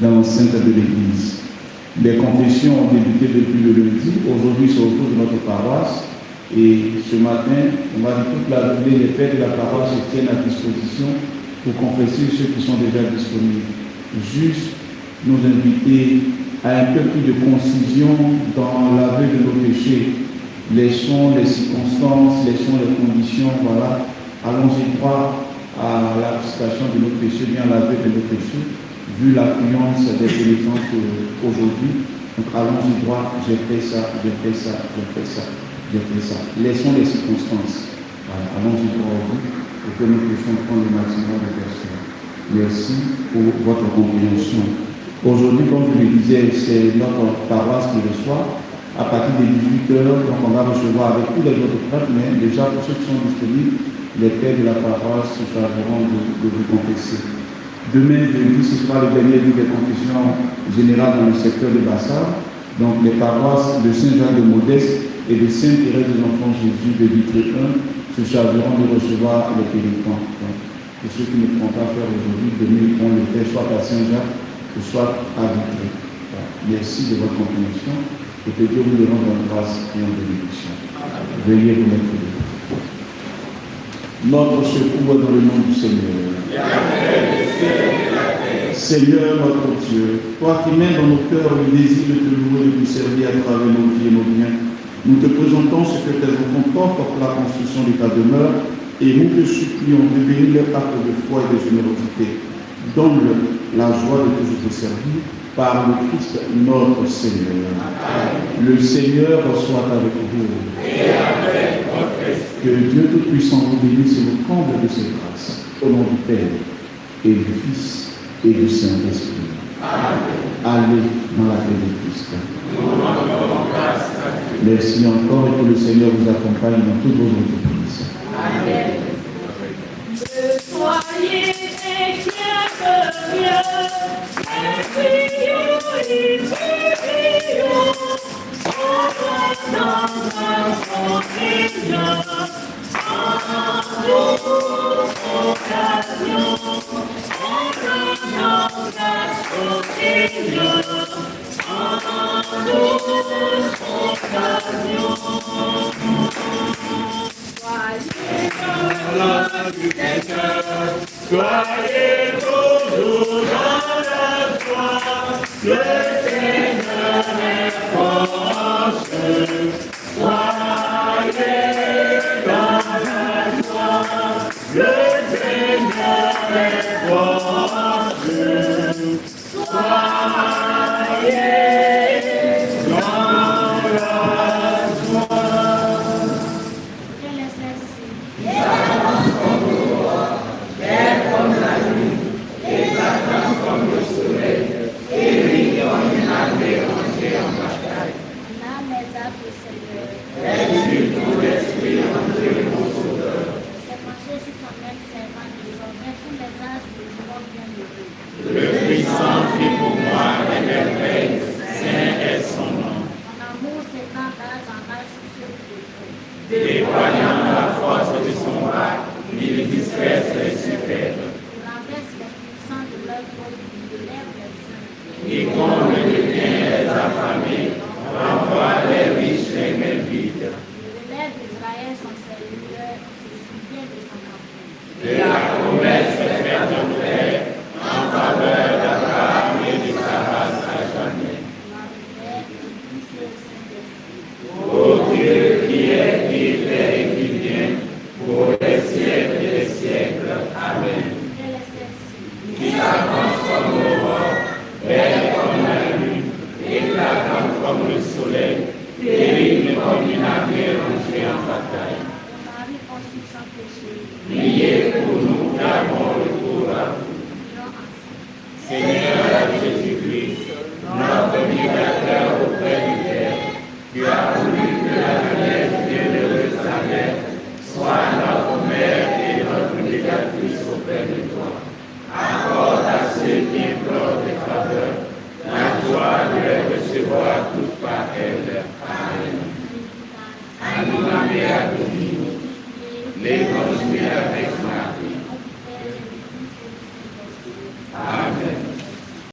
dans l'enceinte de l'Église. Les confessions ont débuté depuis le lundi. Aujourd'hui, c'est autour de notre paroisse. Et ce matin, on va dire toute la journée, les pères de la paroisse se tiennent à disposition pour confesser ceux qui sont déjà disponibles. Juste nous inviter à un peu plus de concision dans l'aveu de nos péchés. Laissons les circonstances, laissons les conditions, voilà. Allons-y droit à la situation de nos péchés, bien à l'aveu de nos péchés, vu l'affluence des pénitents aujourd'hui. Donc allons-y droit, j'ai fait ça, j'ai fait ça, j'ai fait ça, j'ai fait ça. Laissons les circonstances. Voilà. Allons-y droit au but pour que nous puissions prendre le maximum de personnes. Merci pour votre compréhension. Aujourd'hui, comme je le disais, c'est notre paroisse qui reçoit. À partir de 18h, donc on va recevoir avec tous les autres prêtres, mais déjà pour ceux qui sont disponibles, les pères de la paroisse se chargeront de vous confesser. Demain, jeudi, ce sera le dernier jour des confessions générales dans le secteur de Bassard. Donc les paroisses de Saint-Jacques de Modeste et de Sainte-Thérèse de l'Enfant Jésus de Vitré 1 se chargeront de recevoir les pénitents. Donc, pour ceux qui ne pourront pas faire aujourd'hui, demain, on le fait soit à Saint-Jacques, soit à Vitré. Voilà. Merci de votre compréhension. Et que Dieu vous rende en grâce et en bénédiction. Veuillez vous mettre debout. Notre secours est dans le nom du Seigneur. Seigneur notre Dieu, toi qui mets dans nos cœurs le désir de te louer et de te servir à travers nos vies et nos biens, nous te présentons ce que tes enfants t'offrent pour la construction de ta demeure et nous te supplions de bénir leur acte de foi et de générosité. Donne-leur la joie de toujours te servir par le Christ notre Seigneur. Amen. Le Seigneur soit avec vous. Et avec votre esprit. Que Dieu Tout-Puissant vous bénisse et vous comble de ses grâces. Au nom du Père et du Fils et du Saint-Esprit. Amen. Allez dans la paix de Christ. Nous rendons grâce à Dieu. Merci encore et que le Seigneur vous accompagne dans toutes vos entreprises. Amen. Soyez des et prions, en rendant grâce au Seigneur, en toute occasion, en rendant grâce au Seigneur, en toute occasion. Soyez dans la du Seigneur, soyez toujours dans la joie, le Seigneur est proche. Soyez dans la joie, le Seigneur est proche. Soyez dans la joie. Comme la nuit, éclatant comme le soleil, et brillant une armée rangée en bataille. Est-il ton esprit en Dieu, mon sauveur? Le puissant fit pour moi des merveilles, saint est son nom. Déployant la force de son bras, il disperse les superbes. Il comble de bien les affamés, renvoie les riches les mains vides. De la promesse faite au Père en faveur d'Abraham et de sa race à jamais. Ô Dieu qui est, qui fait et qui vient, pour les siècles des siècles. Amen. Qui s'avance comme l'aurore, belle comme la lune, éclatante comme le soleil, terrible comme une armée rangée en bataille. Priez pour nous, car on recourt à vous. Seigneur Jésus-Christ, notre libérateur.